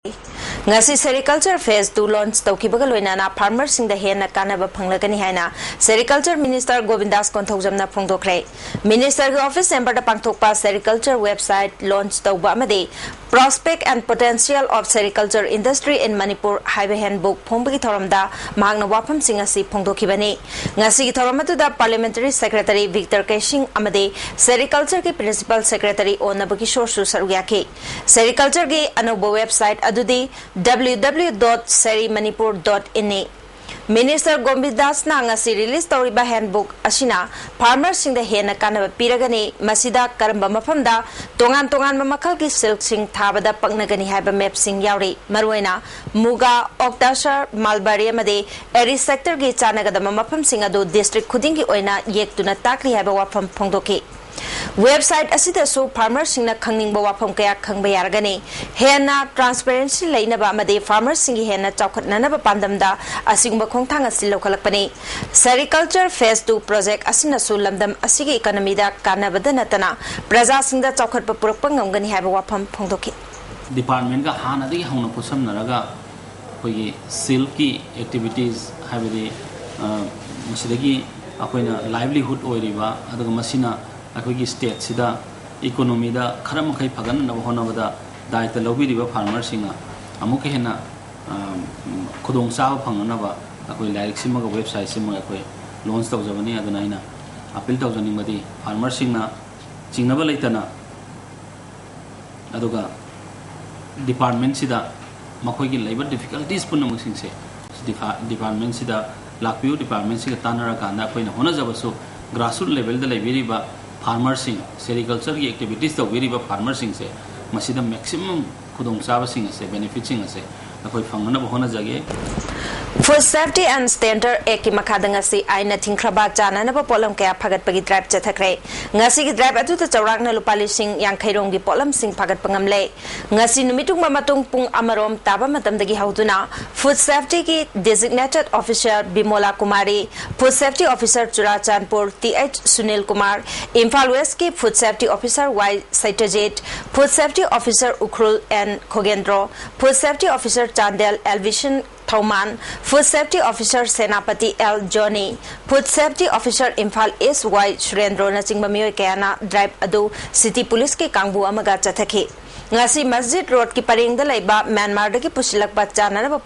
ngasi sericulture phase 2 launch tawkibaga loinana farmers sing da hena kanaba phanglagani haina sericulture minister Govindas Konthojamna phongdokre minister ge office chamber da pangthokpa sericulture website launch tawba amade prospect and potential of sericulture industry in Manipur highway handbook phongbagi thoramda mahangna wafam sing asi phongdokhibani ngasi gi thoramatu da parliamentary secretary Victor Keshing amade sericulture ke principal secretary onabagi shorsu saruyake sericulture ge anobo website adudi www.serimanipur.in Minister Govindas na ngasi release tawriba handbook asina farmers sing da hena kanaba piragani masida karamba mafamda tongan mamakal ki silk sing thabada pangnagani haiba map sing yauri maruina muga octasar malbari amade eri sector gi chanagada mafam sing adu district khuding gi oina yektuna takri haiba wafam phongdoki website asida so farmers sing na khangning ba wafam kaya khangba yargani hena transparency leinaba amade farmers sing hena chawkhatnana ba pandamda asingba khongthang asi lokhalakpani sericulture phase 2 project asina su lamdam asigi economy da kanabada natana praja sing da chawkhatpa purakpa ngamgani haiba wafam phongdoki department ga hana dagi hauna pusam naraga koyi silky activities haibadi masidagi akoina livelihood oiriba adaga masina अखोगी state सिदा economy दा खरम खै फगन न होनबदा दायित्व लौबिरिबा farmer सिंगा अमुक हेना खुदोंग चाव फंगनबा अखोई लाइक सिमगा वेबसाइट सिमगा अखोई लॉन्च तौजबनी अदना आइना अपील तौजनी मदी फार्मर सिंगना चिंगनबा लेतना अदुगा डिपार्टमेंट सिदा मखोगी लेबर डिफिकल्टीज पुनमुक सिंगसे डिपार्टमेंट सिदा लाकपियो डिपार्टमेंट सिगा तानरा कांदा अखोइना होना जबसो ग्रासरूट लेवल दा लेबिरिबा फार्मर सिंग सेरिकल्चर की एक्टिविटीज तौरीब फार्मर सिंग से मसीदा मैक्सिमम खुदोंचाब सिंग से बेनिफिट सिंग से अखोई फंगनब होनजगे Food Safety and Standard Act ki makhada ngasi aina thingkraba chananaba polam kaya phagatpagi drive chathakre ngasi gi drive atu ta chawrakna lupali sing yangkhairong gi polam sing phagat pangamle ngasi numitung matung pung amarom taba matamdagi hauduna Food Safety ki designated officer Bimola Kumari Food Safety Officer Churachandpur TH Sunil Kumar Imphal West ki Food Safety Officer Y Saitajet Food Safety Officer Ukhrul and Khogendro Food Safety Officer Chandel Elvision Thoman Food Safety Officer Senapati L Johnny Food Safety Officer Imphal S Y Surendro na chingba miyoy kayana drive adu city police ke kangbu amaga chathaki ngasi masjid road ki paring da laiba Myanmar da ki pusilakpa chananaba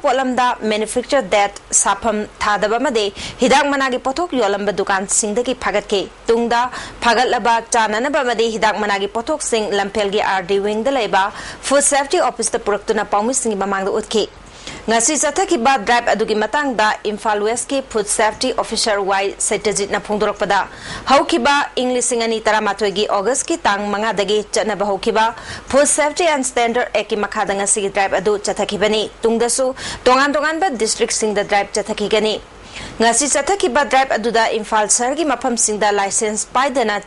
polam da manufacture that sapham thadaba made hidak managi pothok yolamba dukan sing da ki phagat ke tungda phagatlaba chananaba made hidak managi pothok sing lampel gi RD wing da laiba Food Safety Office da puraktuna paumi sing mamang da utki ngasi chathaki ba drive adugi matang da Imphal West ki Food Safety Officer Y Saitajit na phongdorokpada haukiba English singani taramatoi gi August ki tang manga dagi chanaba haukiba Food Safety and Standard Act ki makhada ngasi drive adu chathaki bani tungdasu tongan ba district sing da drive chathaki gani ngasi chathaki ba drive adu da Imphal Sar gi mafam sing da license paidana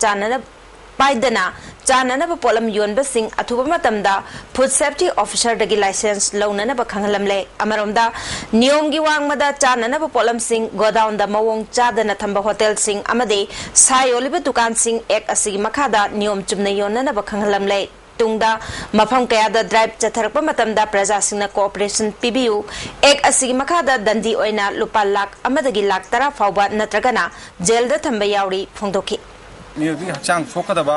chananaba polam yonba sing athuba matamda Food Safety Officer dagi license launanaba khanghalamle amaromda niyom gi wangmada chananaba polam sing godown da mawong chadana thamba hotel sing amade sayoliba dukan sing ek asigi makhada niyom chumna yonanaba khanghalamle tungda mafam kaya da drive chatharakpa matamda praja singna cooperation pibiu ek asigi makhada dandi oina lupa lakh amadagi lakh tara fawba natragana jail da thamba yauri phongdoki मियोबी हचांग सोकदबा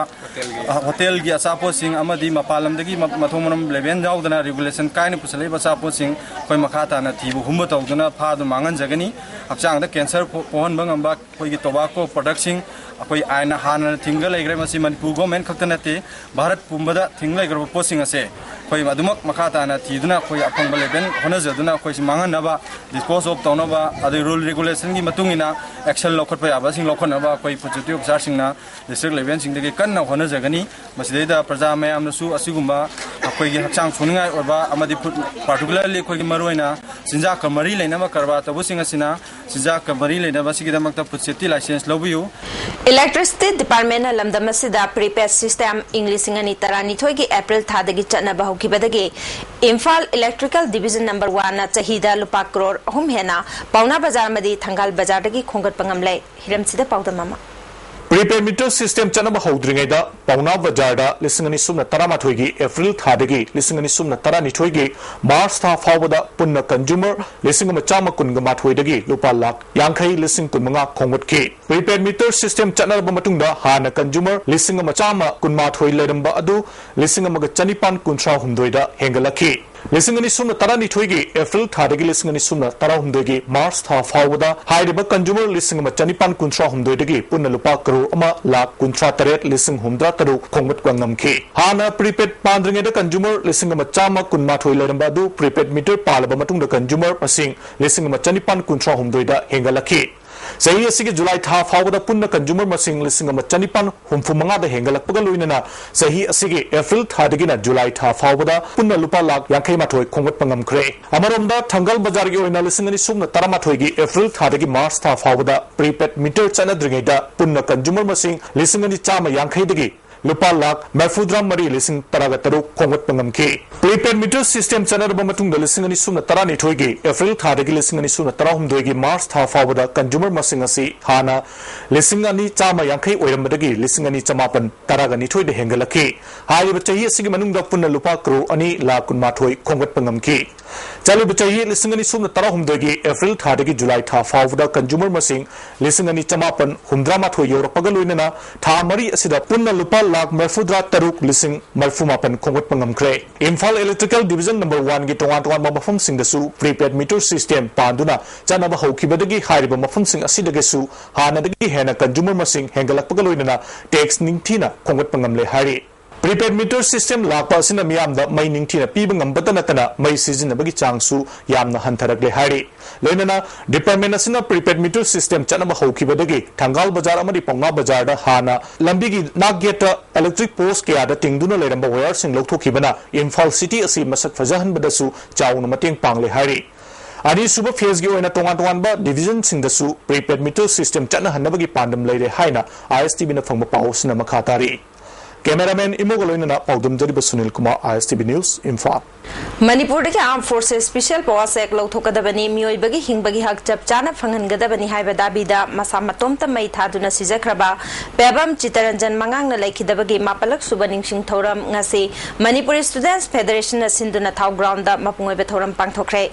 hotel की अचापो सिंग अमदी मपालमदगी मथोमनम eleven जाउदना regulation कायने पुसले बचापो सिंग कोई मखाताना थीबु हुम्ब तौदना फादु मांगन जगनी हचांग the cancer पोहन बंगंबा कोई tobacco product सिंग कोई आयना हाना थिंगल लेग्रे मसी मणिपुर गवर्नमेंट खक्तनते भारत पुंबदा थिंग लेग्रो पोसिंग असे कोई मदुमक मखाताना थीदुना कोई अपंग लेवेन होनजदुना कोई मांगनबा डिस्पोज ऑफ तौनबा अदे रूल रेगुलेशन की मतुंगिना एक्शन लौखटपा याबा सिंग लौखनबा कोई पुचुति officer सिंगना district level sing de kan na hona jagani masida praja mayam nasu asigumba akoi gi hachang suningai orba amadi particularly koi gi maroina sinja kamari leina ma karba tabu singa sina sinja kamari leina ba sigida makta food safety license lobiu Electricity Department lamda masida prepaid system English singani tarani thoi gi April thadagi chana ba hokibadagi Imphal Electrical Division number 1 na chahida lupa crore hum hena pauna bazar madi thangal bazar dagi khongat pangamle hiram sida pawda mama prepaid meter system चनब हौद्रिङैदा पौना बजारदा लिसिंग अनि Sumana तरामाथोइगी April थादगी लिसिंग अनि सुमना तरानिथोइगी मार्च था फावदा पुन्ना consumer लिसिंग अमा Chama कुनगा माथोइदगी लुपा lakh यांखै लिसिंग कुनमंगा खोंगटकी prepaid meter system चनब मतुंगदा हाना consumer लिसिंग अमा चामा कुनमाथोइ लेरंबा अदु लिसिंग अमागा चनिपान कुंथ्रा हुमदोइदा हेंगलखी लिसिंग अनि सुमना तरानिथोइगी एप्रिल थादगी लिसिंग अनि सुमना तराहुमदोइगी मार्च था फावदा हाइरिबा कंज्यूमर लिसिंग अमा चनिपान कुंथ्रा हुमदोइदगी पुन्ना लुपा अमा लाख कुंथ्रा तरेट लिसिंग हुमद्रा तरुक खोंगटक्वा ngamki हाना प्रीपेड पांद्रिङैदा कंज्यूमर लिसिंग अमा चामा कुनमाथोइ लेरंबा अदु प्रीपेड मीटर पालबा मतुंगदा कंज्यूमर मसिंग लिसिंग अमा चनिपान कुंथ्रा हुमदोइदा हेंगलखी सही असिगे जुलाई था फावदा पुन्ना कंज्यूमर मसिंग लिसिंग अमा चनिपान हुमफुमंगादा हेंगलक्पगा लोइनना सही असिगे एप्रिल थादगिना जुलाई था फावदा पुन्ना लुपा लाख यांखै माथोइ खोंगटपा ngamkhre अमरोमदा थंगल बाजार गी ओइना लिसिंग अनि सुमना तरामाथोइगी एप्रिल थादगी मार्च था फावदा प्रीपेड मीटर चनद्रिङैदा पुन्ना कंज्यूमर मसिंग लिसिंग अनि चामा यांखैदगी लुपा लाख मरफुद्रा मरी लिसिंग तरागा तरुक खोंगटपा ngamki प्रीपेड मीटर सिस्टम चनरबा मतुंगदा लिसिंग अनि सुमना तरानिथोइगी एप्रिल थादगी लिसिंग अनि सुमना तराहुमदोइगी मार्च था फावदा कंज्यूमर मसिंग असि हाना लिसिंग अनि चामा यांखै ओइरमबदगी लिसिंग अनि चमापन तरागा निथोइदा हेंगलखी हाइबा चही असिगी मनुंगदा पुन्ना लुपा करो अनि लाख कुनमाथोइ खोंगटपा ngamki चालुबा चही लिसिंग अनि सुमना तराहुमदोइगी एप्रिल थादगी जुलाई था फावदा कंज्यूमर मसिंग लिसिंग अनि चमापन हुमद्रामाथोइ यौरपगा लोइनना था मरी असिदा पुन्ना लुपा लाख मरफुद्रा तरुक लिसिंग मरफुमापन खोंगटपा ngamkhre Imphal electrical division number 1 गी तोंगान मफमसिंगदसु प्रीपेड मीटर सिस्टम पांदुना चनबा हौखिबदगी हारिबा मफमसिंग असिदगसु हानादगी हेना कंज्यूमर मसिंग हेंगलक्पगा लोइनना टैक्स निंगथीना खोंगटपा ngamle हारि प्रीपेड मीटर सिस्टम लापा असिना मियामदा मै निंगथीना पीबा ngambata natana मै सिजिनबगी चांगसु यामना हंथरगले हारि लोइनना डिपार्टमेंट असिना प्रीपेड मीटर सिस्टम चनबा हौखिबदगी थंगाल बाजार अमदी पौंगा बाजार दा हाना लंबीगी नागेटा इलेक्ट्रिक पोस्ट कयादा तिंगदुना लेरंबा वायर सिंग लौथोखिबना इम्फाल सिटी असि मसक फजहनबदसु चाउना मतेंग पांगले हारि अनि सुब फेज गी ओइना तोंगान डिविजन सिंगदसु प्रीपेड मीटर सिस्टम चना हनबगी पांडम लेरे हाइना ISTV ना फंगबा पाउसना मखातारी कैमरामैन इमोगलोइना पाउदम जरिब सुनील कुमार ISTV न्यूज इम्फाल मणिपुर के आर्म फोर्सेस स्पेशल पावर सेक लौथोकदबनी मियोइबगी हिंगबगी हक चप चाना फंगनगदबनी हाइबा दाबीदा मसा मतोमत मई थादुना सिजखरबा पेबम चितरंजन मंगांगना लेखिदबगी मापलक सुब निंगसिंग थौरम ngasi मणिपुर स्टूडेंट्स फेडरेशन ना सिंधुना थाउ ग्राउंड दा मपुंगोइबे थौरम पांगथोखरे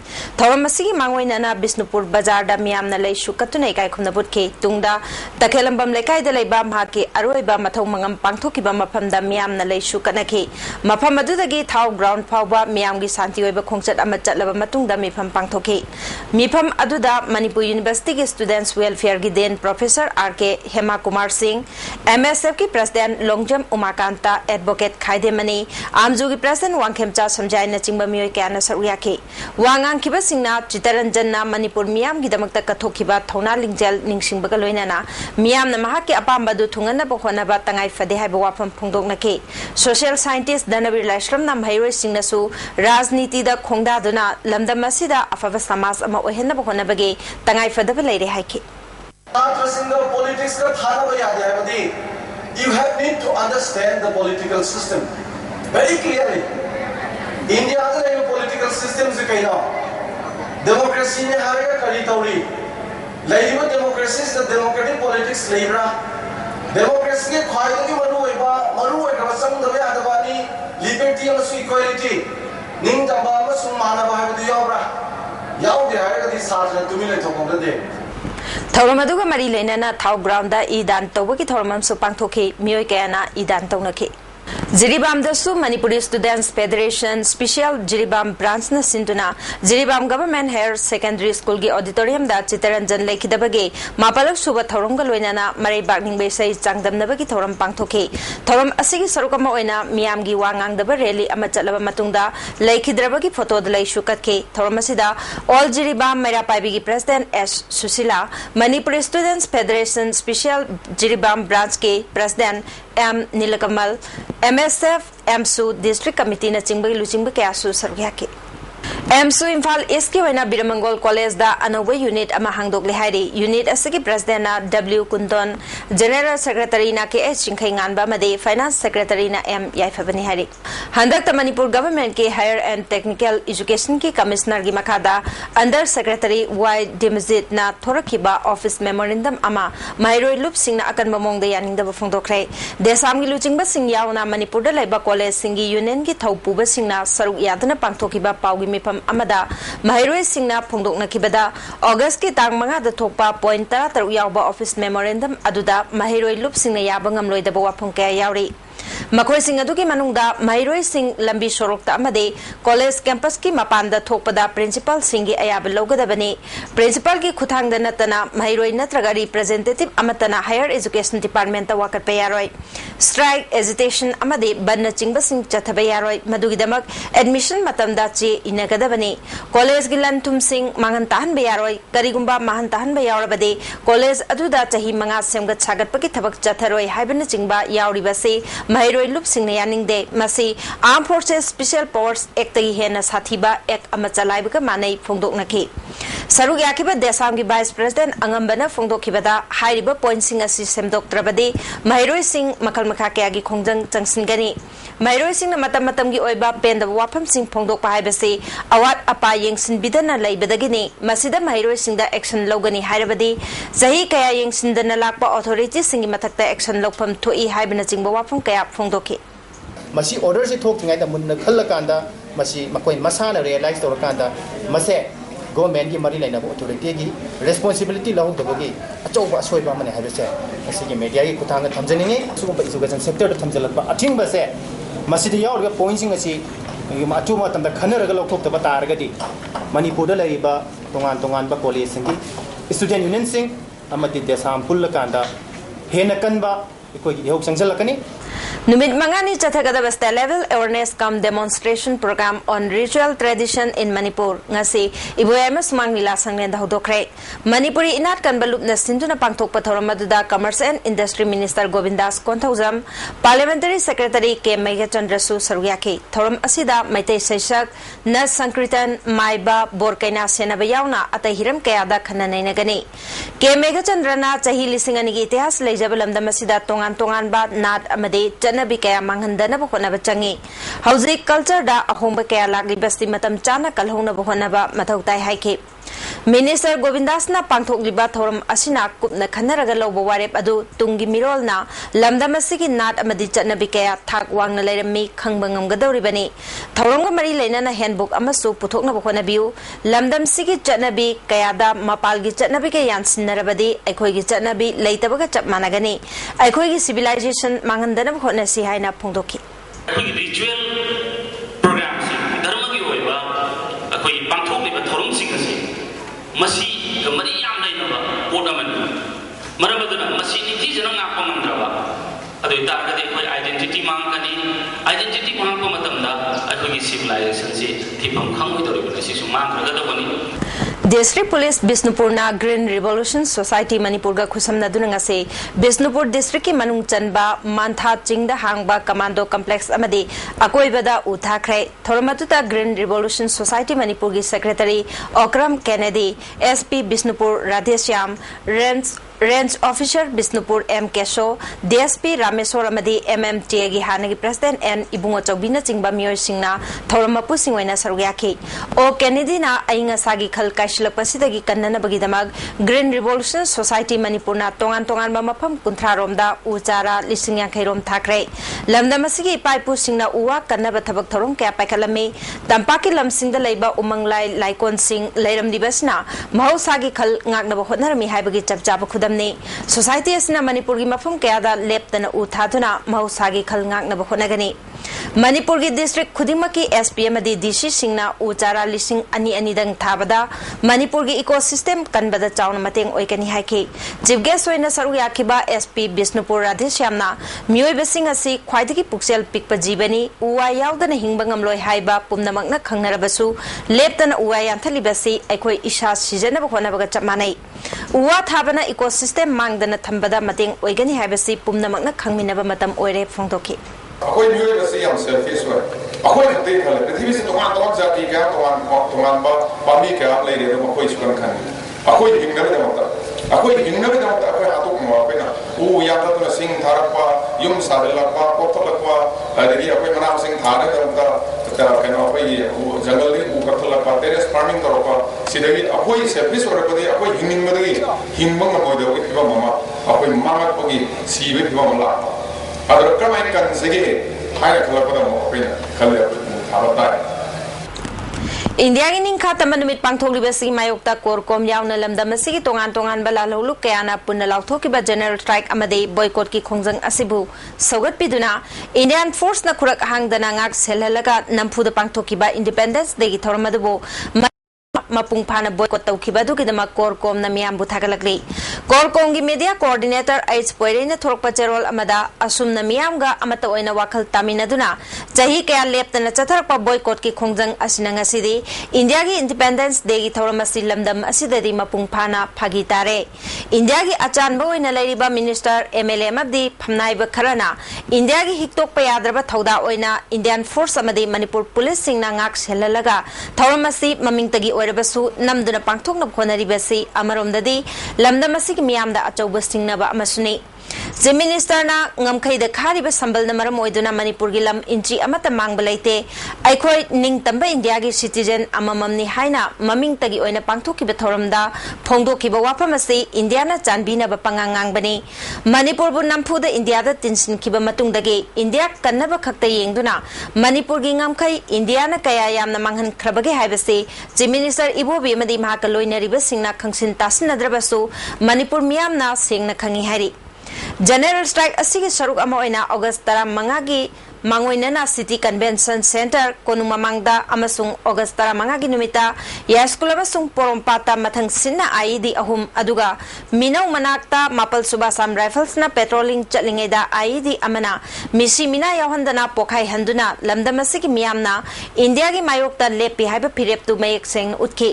थौरम मसिगी मांगोइना बिष्णुपुर बाजार दा मियामना लेसु कतुनै काय खुमना बुटके तुंगदा तखेलंबम लेकाइदा लेबा माके अरोइबा मथौ मंगम पांगथोकिबा मफमदा मियामना लेसु कनखि मफम अदुदगी थाउ ग्राउंड फावबा मियामगी शांति ओइबा खोंगचत अमा चतलबा मतुंगदा मिफम पांगथोखि मिफम अदुदा मणिपुर यूनिवर्सिटी के स्टूडेंट्स वेलफेयर की dean professor RK Hema Kumar Singh MSF की प्रेसिडेंट लोंगजम उमाकांता एडवोकेट खाइदेमनी आमजू की प्रेसिडेंट वांगखेमचा समजायना चिंबा मियोय क्याना सरुयाखि वांगांखिबा सिंगना चितरंजनना मणिपुर मियामगी दमकता कथोखिबा थौना लिंगजल निंगसिंबगा लोइनाना मियामना महाके अपामबदु थुंगनबा होनबा तंगाई फदे हाइबा वाफम फोंदोकनखि सोशल साइंटिस्ट धनवीर लाइश्रमना महैरोय सिंगनासु राजनीति दा खोंगदादुना लमदम असिदा अफबा समाज अमा ओहेनबा होनबगे तंगाई फदबा लेरे हाइखि politics ka thana ba yaad hai badi you have need to understand the political system very clearly India da yo political system se kaina democracy ne harega kari tauri laiba democracy is the democratic politics leibra democracy ke khwai ki maru oiba sang da ya da bani liberty and equality ning jamba ma sum mana ba ha du yawra yaudi harega di sathna tumi le thokon da de थौरम अदुगा मरी लेना थाउ ground दा ईदान तौबगी थौरम सु पांगथोखि मियोय कयाना ईदान तौनखि जिरीबाम दसु Manipuri students federation special Jiribam branch न सिंधुना Jiribam government higher secondary school की auditorium दा चितरंजन लेखिदबगे मापलक सुब थौरम ग लोइनाना मरै बागनिंग बेसै चांगदमनबगी थौरम पांगथोखि थौरम असिगी सरुकम ओइना मियामगी वांगांगदब रैली अमा चलबा मतुंगदा लेखिद्रबगी फोटो द लैसु कतके थौरम असिदा ऑल जिरीबाम मेरा पाइबीगी president S Sushila Manipuri students federation special Jiribam branch के president M Neelkamal MSF MSU district committee न चिंबगी लुचिंब कयासु सरुयाके एमसू इम्फाल ईस्ट की वैना बिरमंगोल कॉलेज दा अनोब यूनिट अमा हांगदोक लेहारी यूनिट असगी प्रेसिडेंट ना डब्ल्यू कुंदन जनरल सेक्रेटरी ना के एच चिंखै गानबा मदे फाइनेंस सेक्रेटरी ना एम याइफबनी हारी हंदक मणिपुर गवर्नमेंट के हायर एंड टेक्निकल एजुकेशन की कमिश्नर की मखादा अंडर सेक्रेटरी वाई डिमजित ना थोरखिबा ऑफिस मेमोरेंडम अमा माइरोय लुप सिंह ना अकन बमोंग दे यानिंग द फोंदोखरे देसाम की लुचिंग बा सिंह यावना मणिपुर द लेबा कॉलेज सिंह की यूनियन की थौपुबा सिंह ना सरुक यादना पांगथोखिबा पाउगी मिफम अमदा महिरोय सिंगना फोंदोकनखिबदा अगस्त की तांग मंगा द थोकपा पॉइंट 13 यावबा ऑफिस मेमोरेंडम अदुदा महिरोय लुप सिंगना याबा ngamloidaba wafung kaya yauri मखोई सिंह अदुगी मनुंगदा महिरोय सिंह लंबी सोरोक्ता अमदे कॉलेज कैंपस की मपानदा थोकपदा प्रिंसिपल सिंह की अयाब लौगदबनी प्रिंसिपल की खुथांगदा नतना महिरोय नत्रगा रिप्रेजेंटेटिव अमतना हायर एजुकेशन डिपार्टमेंट ता वाकत यारोय स्ट्राइक एजिटेशन अमदे बन्न चिंग सिंह चथबा यारोय मदुगिदमक एडमिशन मतमदा चे इनगदबनी कॉलेज की लंथुम सिंह मांगन ताहन यारोय करिगुंबा माहन ताहन यावरबदे कॉलेज अदुदा चही मंगा सेमगत सागतपकी थबक चथरोय हाइबन चिंगबा यावरिबसे महिरोय लुप सिंह यानिंगदे मसी armed forces special powers act की हेना साथीबा एक्ट अमा चलाइबका मानै फोंदोकनखि सरुग याखिबा देसाम की वाइस प्रेसिडेंट अंगंबना फोंदोखिबदा हाइरिबा पॉइंट सिंह असि सेमदोक्त्रबदे महिरोय सिंह मखल मखा कयागी खोंजंग चंगसिनगनी महिरोय सिंह मतम मतम की ओइबा पेंदब वाफम सिंह फोंदोकपा हाइबसे अवात अपा येंगसिनबिदना लैबदगिनी मसिदा महिरोय सिंह दा एक्शन लौगनी हाइरबदे सही कया येंगसिनदना लाकपा अथॉरिटी सिंह मथकता एक्शन लौफम थोई हाइबना चिंगबा वाफम कया फोंदोखि मसी ऑर्डर से थोकथिङाइदा मुन्न खल्लकान्दा मसी मकोइ मसाना रियलाइज तौरकान्दा मसे गवर्नमेंट की मरी लेना अथॉरिटी की रेस्पॉन्सिबिलिटी लौदबगी अचौबा असोइबा मने हाइबसे मसी मीडिया की खुथांग थमजनिङे सुगुब एजुकेशन सेक्टर थमजलकबा अथिंगबसे मसीद यावरगा पॉइंट्सिंग असी अचुमा तमदा खनरगा लौथोक्तबा तारगदी मणिपुरदा लैबा तोंगान तोंगानबा कॉलेज सिंगी स्टूडेंट यूनियन सिंग अमति देसाम पुल्लकान्दा हेना कनबा इकोई हेउ संजलकनी Numit mangani chathagada state level awareness cum demonstration program on ritual tradition in Manipur ngasi iboyama sumang nila sanglen da hodokre Manipuri inat kan balup na sinduna pangthok pathoram maduda commerce and industry minister Govindas Konthaujam parliamentary secretary K Megachandra Su Sarugyaki thoram asida maitai saisak na sankritan maiba borkaina senaba yauna atai hiram kayada khananai nagani K Megachandra na chahi lisingani gi itihas leijabalam da masida tongan tongan ba nat amade नबी कया मांगहंदना बखोनब चंगी हौजिक culture दा अहोंब कया लागली बस्ती मतम चाना कलहोना बखोनब मथौ ताई हाइखे minister गोविंदासना पांथोकलिबा theorem असिना कुपना खनरगा लौब वारेप अदु तुंगी मिरोलना लमदम असिगी नाट अमदि चनबी कया थाक वांगना लेरमी खंगबा ngamgadawribani थौरंग मरी लेना हैंडबुक अमसु पुथोकना बखोनबियु लमदम सिगी चनबी कयादा मपालगी चनबी के यानसिनरबदी अखोइगी चनबी लेतबगा चप मानगनी अखोइगी सिविलाइजेशन मांगंदना बखोनसी हाइना फोंदोखि रिचुअल प्रोग्राम से धर्म की होइबा अखोइ पांथोकलिबा थौरम सिगसी मसी मरी याम लेनबा पोडमन मरबदना मसी निथि जना ngakpa mandraba adu targade khoi identity mangani identity mangpa matamda akhogi civilization se thipam khangoi doribana sisu mangraga dabani District Police Bisnupur na Green Revolution Society Manipur ga khusamna dunanga se Bisnupur district ki manung chanba mantha chingda hangba commando complex amadi akoibada uthakre thormatuta Green Revolution Society Manipur gi secretary Okram Kennedy SP Bisnupur Radheshyam Range Officer Bisnupur M Kesho DSP Rameswar amadi MMTA gi hanagi president and ibungo chawbina chingba miyoy singna thormapu singwaina sarugyaki O Kennedy na ainga sagi khal kaishilakpasidagi kannanabagidamag Green Revolution Society Manipur na tongan tongan mafam kunthra uchara lising yankairom thakre lamdamasigi paipu singna uwa kannaba thabak thorong kya paikhalami tampaki lamsingda leiba umanglai laikon sing leiramdibasna mahosagi khal ngaknaba hotnarami haibagi chapchaba khudamni society asina Manipur gi mafam kayada leptana uthaduna mahosagi khal ngaknaba hotnagani Manipur gi district khudimaki SP amadi DC singna uchara lising ani dang thabada Manipur gi ecosystem kanbada chauna mateng oikani haiki chief guest oina saru yakiba SP Bisnupur Radheshyamna mioi besing asi khwaidagi puksel pikpa jibani uwa yaudana hingba ngamloi haiba pumnamakna khangnarabasu leptana uwa yanthali basi aikhoi isha sijana bkhona chamanai uwa thabana ecosystem mangdana thambada mateng oigani haibasi pumnamakna khangminaba matam oire phongdoki अखोई मियोय बसे याम selfish वे अखोई खते खले पृथ्वी से तोगान तोगान जाति क्या तोगान tungamba pami ka le re mo koi sukan khan akoi hingna de mata akoi hingna de mata akoi hatu mo akoi na u ya ta to sing tharapa yum sadala pa potla pa adagi akoi mana sing thara de mata ta kana akoi jungle de u katla pa terrace farming to pa sidagi akoi service or pa de akoi hingning madagi hingma ma ko de akoi ba mama akoi mama ko gi si be ba mala adar kamai kan sege hai khala pa mo akoi na khala thaba India gi ning kha tamanumit pangthok libasi mayokta korkom yauna lamdam asigi tongan tongan bala loluk kayana punna lauthoki ba general strike amade boycott ki khongjang asibu sogat piduna Indian force na khurak hangdana ngak selhalaga namphuda pangthoki ba independence day gi thormadu mapung phana boycott tawkhibadu kidama korkom na miyam bu thagalakli korkom gi media coordinator h poirena thorokpa cherol amada asum na miyam ga amata oina wakhal taminaduna chahi kaya leptana chatharakpa boycott ki khongjang asinanga sidi india gi independence day gi thoramasi lamdam asidadi mapung phana phagi tare india gi achanba oina lairiba minister mla mabdi phamnai ba kharana india gi hiktok pa yadraba thauda oina indian force amadi manipur police singna ngak selalaga thoramasi mamingtagi basu namduna pangthok na khonari basi amaromdadi lamdamasi ki miyamda achauba singnaba amasuni je minister na ngamkhai da khari ba sambal na maram oiduna manipur gi lam inchi amata mangbalaite aikhoi ning tamba india gi citizen amamamni haina maming tagi oina pangthok ki ba thoramda phongdo ki ba waphamasi india na chanbina ba pangangang bani manipur bu nampu da india da tinsin ki ba matung dagi india kannaba khakta yengduna manipur gi ngamkhai india na kaya yamna manghan khrabage haibase je minister ibo bi madi mahakaloina riba singna khangsin tasnadrabasu manipur miyam na sengna khangi hari general strike asigi saruk ama oina august 15 gi mangoinana city convention center konumamangda amasung august 15 gi numita yaskulaba sung porompata mathang sinna aidi ahum aduga minau manakta mapal subasam rifles na patrolling chatlingaida aidi amana misi mina yahandana pokhai handuna lamdamasigi miyamna india gi mayokta lepi haiba phirep tu mayek seng utki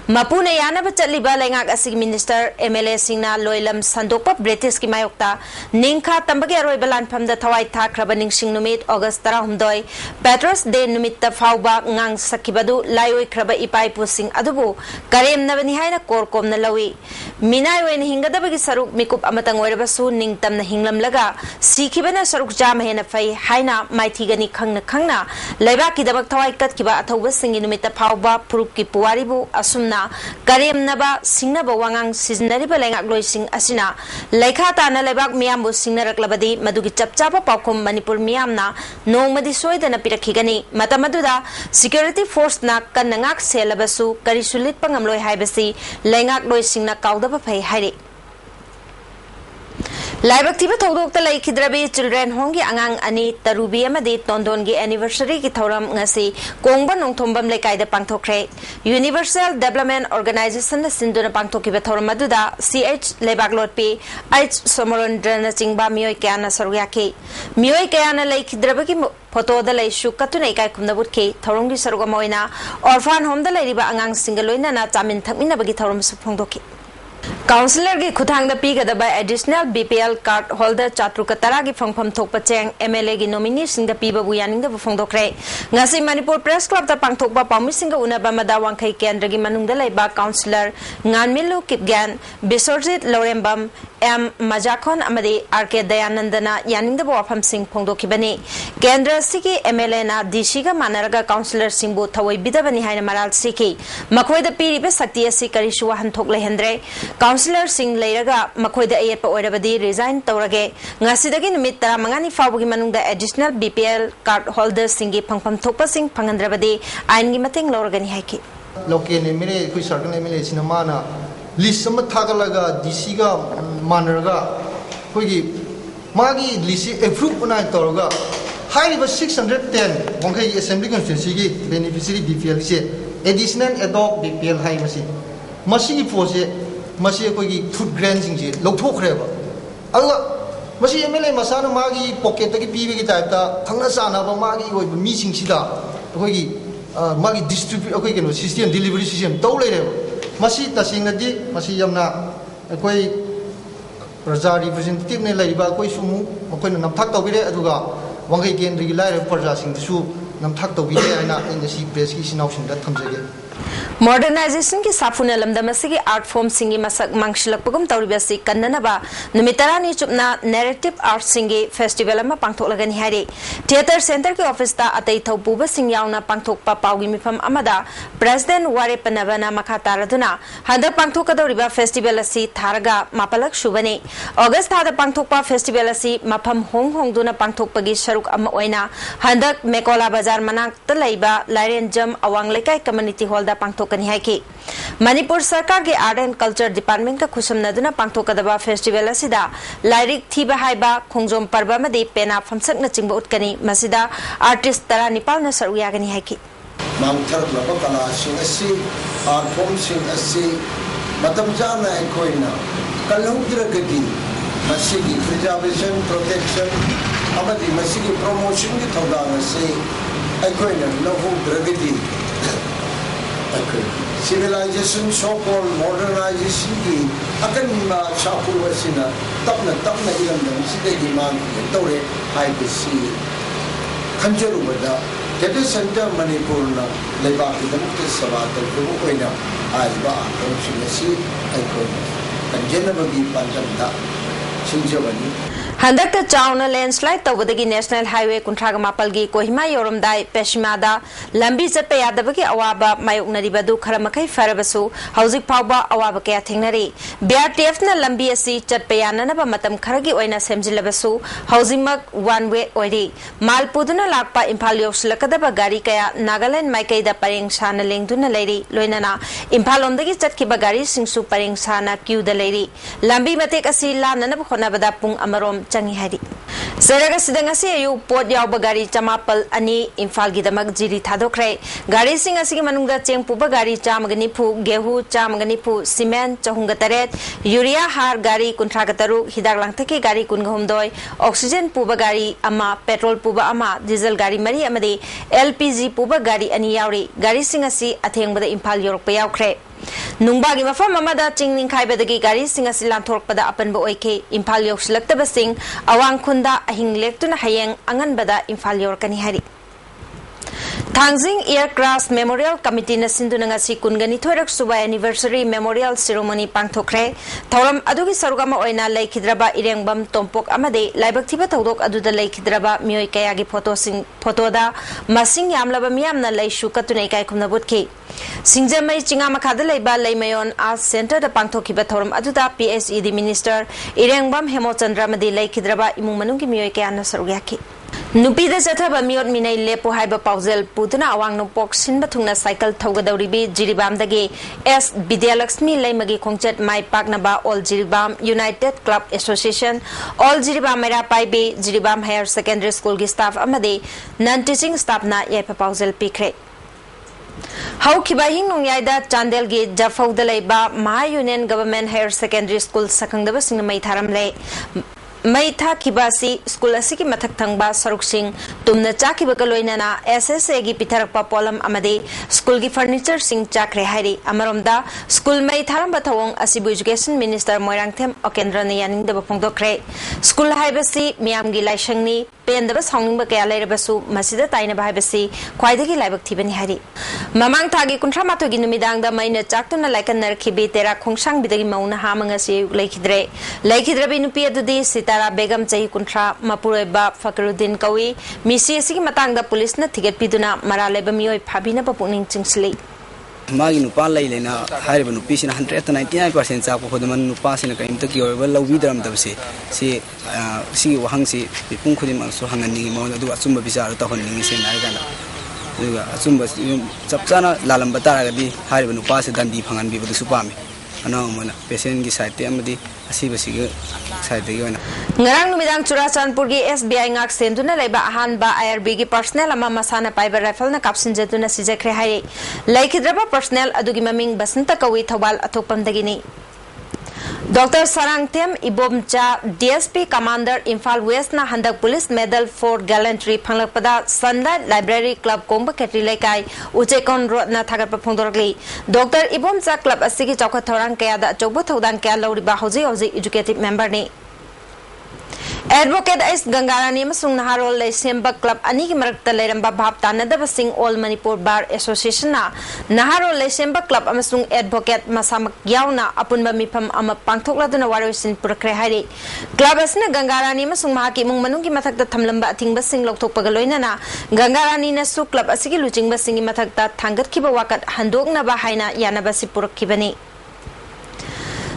Mapuna yana ba chatliba lengak asig minister MLA singna loilam sandokpa British ki mayokta ningkha tambagi aroi balan phamda thawai tha khraba ningsing numit August 12 Patriots Day numit ta fawba ngang sakibadu laioi khraba ipai pusing adubu karem nabani haina korkom na lawi minai wen hingada bagi saruk mikup amatang oirabasu ningtam na hinglam laga sikhibana saruk jam hena fai haina maithigani khangna laiba ki dabak thawai kat kiba athauba singi numit ta fawba purup ki puwaribu asumna karem naba singnaba wangang siznariba lengak loising asina laikha tana lebak miyambu singnaраklabadi madugi chapchapa paukhum manipur miyamna nongmadi soidana pirakhigani matamaduda security force na kannangak selabasu karisulit pangamloi haibasi lengak loisingna kaudaba phai hairi Laibak tiba thodok ta laikhidrabi children home gi angang ani tarubi amadi tondon gi anniversary gi thoram ngasi kongba nongthombam lekai da pangthokre Universal Development Organization na sinduna pangthoki ba thoram aduda CH Laibak lotpi H Somorondra chingba mioi kyana saruya mioi kyana laikhidrabi gi photo da lai shu katuna ikai kumna butke thorom gi saruga moina orphan home da lairiba angang singaloina na chamin thakmina bagi thoram su phongdoki Councillor की खुथांग पीगद additional BPL card holder चात्रुक तरा की फंगफम थोप Cheng MLA की nominee सिंग पीबा बुयानिंग फोंदोक्रे ngasi Manipur Press Club ta pangthokba paumi singa unaba mada wangkhai kendra gi manungda laiba councillor nganmilu kipgan Bisorjit Lorembam M Majakhon amadi RK Dayanandana yaningda wafam sing phongdokibani kendra sigi MLA na DC ga manaraga councillor singbu thawai bidabani haina maral siki makhoi da piri be sakti asi karishu han thok lehendre Councillor Singh Leiraga Makoida Ayat Oirabadi resign Taurage Ngasidagi Numit Mangani Fabugi Manunda additional BPL card holder Singi Pangpam Topa Singh Pangandrabadi Aingi Mating Lorgani Haki. Local Emile, Kusarkan Emile Sinamana, Lisama Tagalaga, Disiga Manaraga, Hugi Magi Lisi approved Unai Toroga, high was 610, Monkey Assembly Constituency beneficiary BPL additional adopt BPL high machine. Machine force Masi kogi food grants inji lokthok reba anga masi MLA masana magi pocket ki pibe ki type ta thangna sana ba magi oi mi sing sida kogi magi distribute kogi keno system delivery system to le reba masi tasing di masi yamna koi praja representative ne laiba koi sumu koi na thak to bire aduga wangai kendri gi lai praja sing su namthak tawbi aina ngasi press ki sinopsin da thamjage Modernization की साफुना लमदमसी की art form सिंगी मसक मांगशिलकपगम तौरिबसी कन्ननबा नुमितरानी चुपना narrative art सिंगी festival अमा पांगथोकलगनी हारे theatre centre के office ता अतै थौपुबा सिंग यावना पांगथोकपा पाउगी मिफम अमदा president वारे पनबना मखा तारदुना हंदक पांगथोकदौरिबा फेस्टिवल असि थारगा मापलक शुबने ऑगस्ट थादा पांगथोकपा फेस्टिवल असि मफम होंग होंगदुना पांगथोकपगी सरुक अमा ओइना हंदक मेकोला बाजार मनाकता लैबा लाइरेंजम अवांग लेकाई कम्युनिटी हॉल दा पांगथोकनी है कि मणिपुर सरकार के आर्ट एंड कल्चर डिपार्टमेंट का खुशमनदुना पांगथोकदबा फेस्टिवल असिदा लाइरिक थीबा हाइबा खोंजोम पर्व मदे पेना फमसकना चिंबा उटकनी मसिदा आर्टिस्ट तरा निपाल न सरुक यागनी है कि मांगथरलबा कला सिंग असि आर्ट फॉर्म सिंग असि मतम जाना अखोइना कलहुद्रगदी मसिगी प्रिजर्वेशन प्रोटेक्शन अमदि मसिगी प्रमोशन की थौदांग असि अखोइना लहुद्रगदी civilization so-called modernization की अकन्मा शापुरवसिना तपना इलमदम सिदेगी मांग तौरे हाइबसी खंजरुबदा theatre center मणिपुरना लेबाकिदमुक्त सवातरबु ओइना आइबा आंशिसी आइकोन कंजेनबगी पांजमदा सिंजबनी हंदक चाउना लैंडस्लाइड तौबदगी नेशनल हाईवे कुंथ्राग मापलगी कोहिमा योरमदाई पेशिमादा लंबी चटपे यादबगी अवाबा मायोकनरिबदु खरमखै फरबसु हौजिक फावबा अवाबा कया थेंगनरी बीआरटीएफ न लंबी असि चटपे याननबा मतम खरगी ओइना सेमजिलबसु हौजिमक वन वे ओइरी मालपुदुना लाकपा इम्फाल योसलकदबा गाड़ी कया नागालैंड माइकैदा परेंग साना लेंगदुना लेरी लोइनना इम्फाल लोमदगी चटकिबा गाड़ी सिंगसु परेंग साना क्यूदा लेरी लंबी मतेक असि लाननबा खोनाबदा पुंग अमरोम चंगी हारी सेरगा सिदंगसी अयु पोट यावबा गाड़ी चमापल अनि इम्फाल गिदमक जिरी थादोखरे गाड़ी सिंग असिगी मनुंगदा चेंग पुबा गाड़ी चामगनिफु गेहू चामगनिफु सीमेंट चहुंगा तरेत यूरिया हार गाड़ी कुंथ्रागा तरुक हिदाक लांगथकी गाड़ी कुनगहुमदोय ऑक्सीजन पुबा गाड़ी अमा पेट्रोल पुबा अमा डीजल गाड़ी मरी अमदे एलपीजी पुबा गाड़ी अनि यावरी गाड़ी सिंग असि अथेंगबदा इम्फाल योरकपा यावखरे नुंगबागी मफम अमदा चिंग निंखाइबदगी गाड़ी सिंग असि लांथोरकपदा अपनबा ओइखे इम्फाल योक्सलक्तबा सिंग अवांग खुंदा अहिंग लेक्तुना हयेंग अंगनबदा इम्फाल योरकनी हारी थांगजिंग एयरक्राफ्ट मेमोरियल कमिटी न सिंधुनंगसी कुनगनी थोरक सुबा एनिवर्सरी मेमोरियल सेरेमनी पांगथोखरे थौरम अदुगी सरुगमा ओइना लेखिद्रबा इरेंगबम तोंपोक अमदे लाइबक्थिबा थौदोक अदुदा लेखिद्रबा मियोय कयागी फोटोदा मसिंग यामलबा मियामना लेशु कतुनै कायखुमना बुतखि सिंगजमई चिंगा मखादा लेबा लेमयोन आर्ट सेंटर दा पांगथोखिबा थौरम अदुदा पीएचईडी मिनिस्टर इरेंगबम हेमोचंद्र मदे लेखिद्रबा इमुंग मनुंगी मियोय कयाना सरुगयाखि नुपीदा चथबा मियोट मिनै लेपो हाइबा पाउजेल पुदुना अवांग नोपोक सिनबा थुंगना साइकल थौगदौरिबी जिरिबामदगी एस विद्यालक्ष्मी लैमगी खोंचत माइ पाकनबा all Jiribam united club association all Jiribam Meira पाइबे जिरिबाम हायर सेकेंडरी स्कूल की स्टाफ अमदे नॉन टीचिंग स्टाफ ना येपा पाउजेल पिखरे हौखिबा हिंग नोंयाइदा चांदेल गी जफौदा लेबा महा union government higher secondary school सखंगदबा सिंग मै थारमले मई थाखिबासी स्कूल असिकी मथक थंगबा सरुकसिंग तुमना चाखिबका लोइनाना एसएसए गी पिथरकपा पोलम अमदे स्कूल की फर्नीचर सिंग चाखरे हाइरी अमरोमदा स्कूल मई थारम बथवंग असिबु एजुकेशन मिनिस्टर मोइरांगथेम ओकेंद्र ने यानिंगदबा फोंदोखरे स्कूल हाइबसी मियामगी लाइशंगनी पेंदबा साउनिंगबा कया लेरबसु मसिदा ताइनबा हाइबसी ख्वाइदगी लाइबक थिबनी हाइरी ममांग थागी कुंथ्रा माथोगी नुमिदांगदा मैना चाक्तुना लाइकनरखिबी तेरा खोंगसांग बिदगी मौना हामंगसी लेखिद्रे नुपी अदुदी तारा बेगम चाही कुंथ्रा मपुरेबा फकरुद्दीन कवी मिसी असिगी मतंगदा पुलिस न थिगेट पिदुना मरालेबा मियोय फाबिना पुनिंग चिंगसली मागी नुपा लेना हारिबा नुपीसिना 199% चाको खोदमन नुपासिना कइमता की ओबा लौबीदरम दबसे सी वहंगसी पिपुंग खुदिम सो हंगनिंगी मौन अदु अचुंबा बिचार तहननिंगी से नायगाना दुगा अचुंबा चपचाना लालम बतारागदी हारिबा नुपासे दंदी फंगन बिबदु सुपामे अनामना पेशेंट की साइड अमदी असीबसिगे साइड देगोना ngarang numidang Churachandpur gi SBI ngak senduna leiba ahanba IRB gi personnel ama masana paiba rifle na kapsin jetuna sijakre hai laikhidraba personnel adugi maming basanta kawi thobal athokpam dagini Dr. Sarangtem Ibomcha DSP Commander Imphal West na handak police medal for gallantry phanglakpada Sunlight Library Club Komba Ketri Lekai Uchekon Road na thagat phongdorli Dr. Ibomcha Club asigi chawkha thorang kaya da chawbo thodang kaya lawriba hoji educative member ni Advocate Ice Gangarani Masung Naharol Lesemba Club Aniki Marakta Leramba Bhab Tanadava Sing All Manipur Bar Association na Naharol Lesemba Club Amasung Advocate Masamak Yauna Apunba Mipam Ama Pangtokladuna Warisin Purakre Hari Club Asna Gangarani Masung Mahaki Mung Manungi Matakta Tamlamba Ting Basing Loktok Pagaloina na Gangarani Nasu Club Asiki Luching Basingi Matakta Tangat Kiba Wakat Handok na Bahaina Yanabasi Purakibani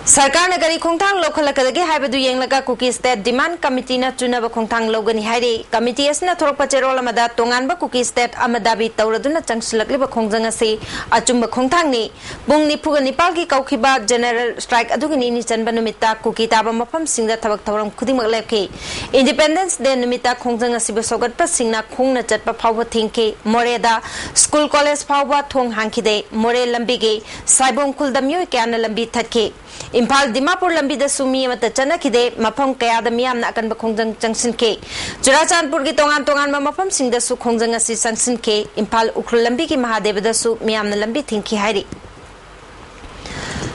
Sarkar Nagari Kongtang local Kadagi Habadu Yanglaka Cookie State Demand Committee na Tunaba Kongtang Logan Hari Committee Asna Torpacherola Mada Tonganba Cookie State Amadabi Tauraduna Changslakliba Kongjangasi Achumba Kongtangni Bung Nipuga Nipalki Kaukiba General Strike Adugini Nichan Banumita Cookie Taba Mapam Singda Tabak Tauram Kudimak Lepki Independence Day Numita Kongjangasi Basogat Pasingna Kongna Chatpa Power Tinke Moreda School College Power Tong Hankide More Lambige Saibong Kuldamyu Kana Lambi Tatke Impal Dimapur Lambida Sumi Mata Chanakide, Mapam Kayada Miam Nakan Bakongjang Junction K. Jurachanpur Gitongan Tongan Mapam Sing the Su Kongjang Asi Sanction K. Impal Ukrulambiki Mahadeva Su Miam Lambi Tinki Hari.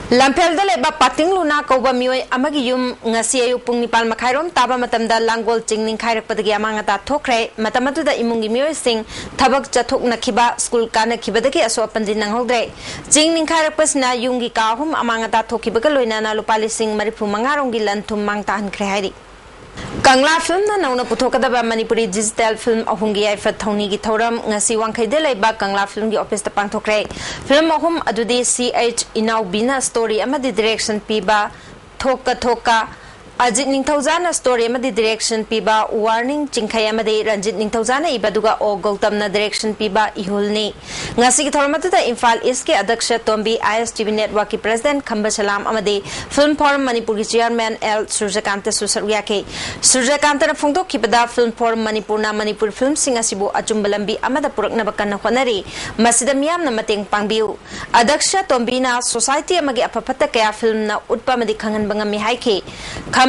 Lampel the Leba Pating Luna Koba Mui Amagiyum Ngasiayu Punipal Makairom Taba Matamda Langol Jingling Kairak Padagi Amangata Tokre, Matamatu the Imungi Mui Sing, Tabak Chatuk Nakiba, School Kana Kibadaki Aso Pandinang Holdre, Jingling Kairak Pasna Yungi Kahum Amangata Tokibagaloina Lupali Sing Maripu Mangarongi Lantum Mangtan Krehari. Kangla film na nauna putokadaba Manipuri digital film ahungi ay fathoni gi thoram ngasi wangkhai de laiba Kangla film gi office ta pangthokre film ahum adudi CH Inau Bina story amadi direction piba thoka Ajit Ningthaujana story amadi direction piba warning chingkhai amadi Ranjit Ningthaujana ibaduga o Gautamna direction piba ihulni ngasi gi thoramata Imphal East ke adaksha Tombi ISTV network ki president Khamba Salam amadi film forum Manipur ki chairman L Surjakanta Susarya ke Surjakanta na phungdok kibada film forum Manipur na Manipur film singasibu achumbalambi amada purakna bakana khonari masida miyam na mateng pangbiu adaksha Tombi na society amagi apapata kaya film na utpa madi khangan bangami haike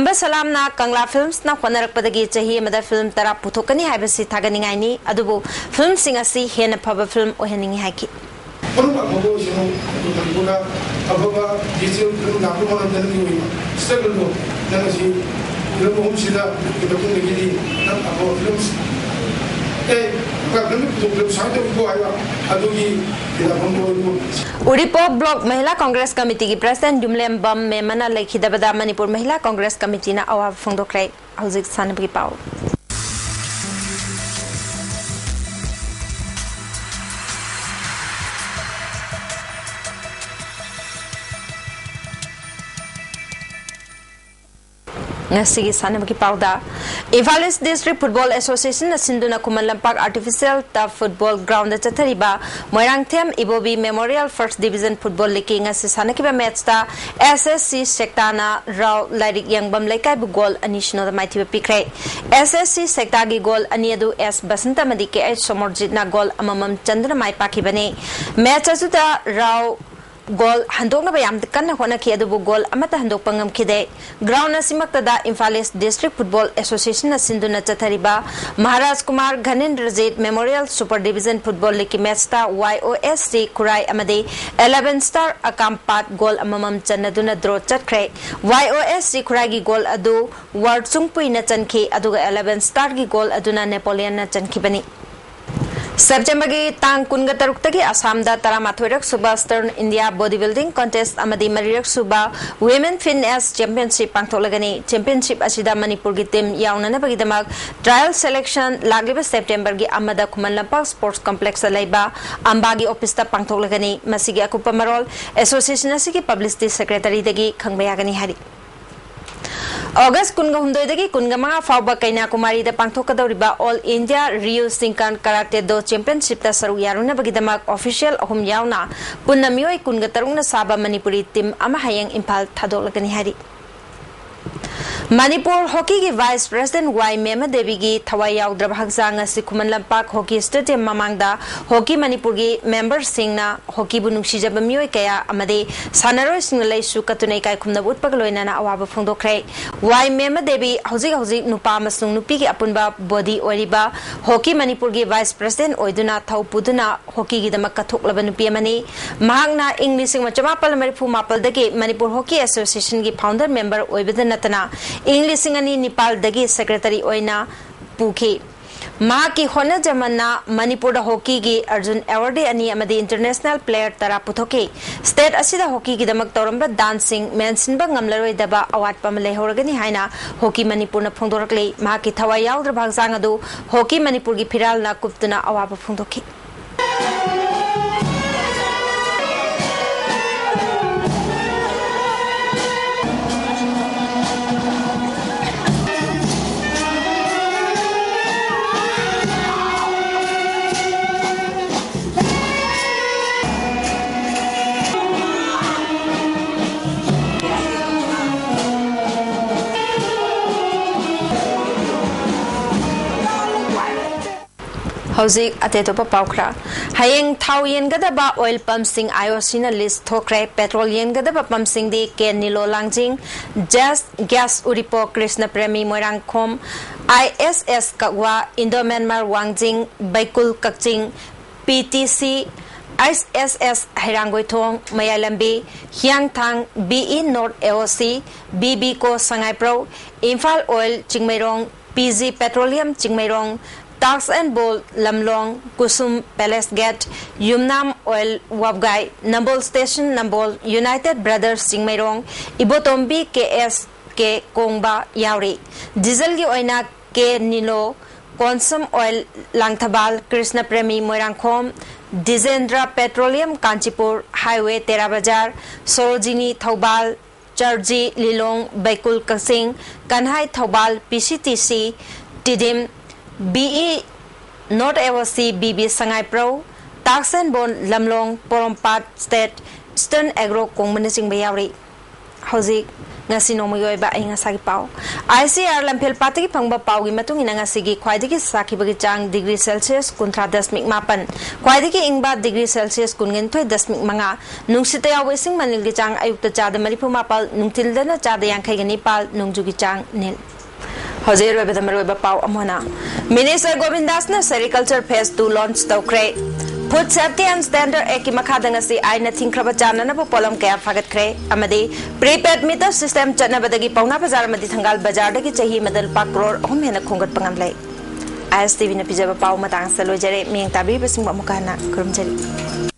Khamba Salam na Kangla Films na Khwanarak Padagi Chahi Mada Film Tara Puthokani Haibasi Thaganingai ni Adubu Film Singasi Hena Phaba Film Oheningi Haiki Purba Mogo Shino Puna Ababa Digital Film Nakuma Dani Struggle Go Nangasi Ilmu Sida Ilmu Gidi Nang Abo Films Uripo Block Mahila Congress Committee ki President Jumlem Bam Memana Lekhidabada Manipur Mahila Congress Committee na awab phongdokrai hauzik sanabgi pau Ngasigi sanabgi pauda Imphal East District Football Association na Sinduna Kuman Lampak Artificial Turf Football Ground na chathariba Moirang Them Ibobi Memorial First Division Football League ngasi sanakiba match ta SSC Sektana Rao Lairik Yangbam Laikai bu goal ani shino da maitiba pikre SSC Sekta gi goal ani adu S Basanta Madike H Somorjit na goal amamam Chandra mai pakibane match asu da Rao Goal handok na bayam kan na hona ki adubu goal amata handok pangam kide ground na simakta da Imphal East District Football Association na sinduna chathariba Maharaj Kumar Ghanendra Zait Memorial Super Division Football League match ta YOSC Kurai amade 11 star akampat goal amamam chanaduna draw chatkre YOSC Kurai gi goal adu Ward Chungpui na chanki aduga 11 star gi goal aduna Napoleon na chankibani September ki tang kunga taruktagi Assam da Taramathoirak Suba Stern India Bodybuilding Contest amadi Marirak Suba Women Fitness Championship pangtholagani Championship asida Manipur ki team yaunana bagidamak trial selection lagliba September ki amada Kuman Lampak Sports Complex laiba ambagi office ta pangtholagani masigi akupa marol association asigi publicity secretary dagi khangbayagani hari August kunga hundoi dagi kunga mga fauba kaina kumari da pangthokadoriba All India Rio Sinkan Karate Do Championship ta saru yaruna bagidamak official ahum yauna punna mioi kunga tarungna saba Manipuri team ama hayang Imphal thadolagani hari Manipur Hockey ki Vice President Y Mema Devi gi thawai yaudra bhagsang asi Kuman Lampak Hockey Stadium mamangda Hockey Manipur gi member singna hockey bu nungsijaba mioi kaya amade sanaroi sing leisu katunai kai khumna but pagloina na awaba phongdokre Y Mema Devi hauji nupa masung nupi gi apunba body oriba Hockey Manipur gi Vice President oiduna thaupuduna hockey gi damak kathoklaba nupi amani mahangna English sing machama pal marifu mapal dagi Manipur Hockey Association gi founder member oibeda natana ing lising ani Nepal dagi secretary oina puki मा की होना जमना Manipur hockey की Arjun award अनि अमदी international player तरा पुथोके state असिदा hockey की दमक तौरंबा dancing मेंशनबा ngamlaroidaba award pam lehorgani haina hockey Manipur न फोंदोरकले मा की थवाई याउद्र भागजांग अदु हॉकी मणिपुर की फिराल ना कुप्तना अवाब फोंदोके Hauzik atetopa paukra hayeng thau yengadaba oil pump sing IOC na list thokre petrol yengadaba pump sing di ken nilo langjing just gas uripo Krishna Premi Moirang Khom ISS Kakwa Indo Myanmar Wangjing Baikul Kakching PTC ISS Hairangoi Thong Mayalambi Hyangthang BE North AOC BB Ko Sangai Pro Imphal Oil Chingmairong PG Petroleum Chingmairong Tax and Bowl Lamlong Kusum Palace Gate Yumnam Oil Wabgai Nambol Station Nambol United Brothers Singmairong Ibotombi KS K Kongba Yauri Diesel gi oina K Nilo Consum Oil Langthabal Krishna Premi Moirangkhom Dizendra Petroleum Kanchipur Highway Terabazar Sorojini Thobal Charji Lilong Baikul Kasing Kanhai Thobal PCTC Tidim BE North AOC BB Sangai Pro Tax and Bond Lamlong Porompat State Eastern Agro Kongmanising Bayauri Hauzik ngasi nomoy ba ay nga sagi pau ICR lampil pati pangba pau gi matung ina ngasi gi khwaidigi saki bagi chang degree Celsius kuntra 10.8 khwaidigi ingba degree Celsius kungen thoi 10.5 nungsita ya wesing manil gi chang ayukta chada maripu mapal nungtil dana chada yankhai gi nipal nungju gi chang nil Hauzik roy bedam roy ba pau amona Minister Govindas na Sericulture Phase 2 launch tawkre Food Safety and Standard Act ki makhadang asi ay na thingkraba chana na polam kaya fagat kre amadi prepaid meter system chana badagi pauna bazar madi thangal bazar dagi chahi madal pa crore ahum hena khongat pangamlai ISTV na pijaba pau matang salo jare ming tabi basing ba mukana kurum jari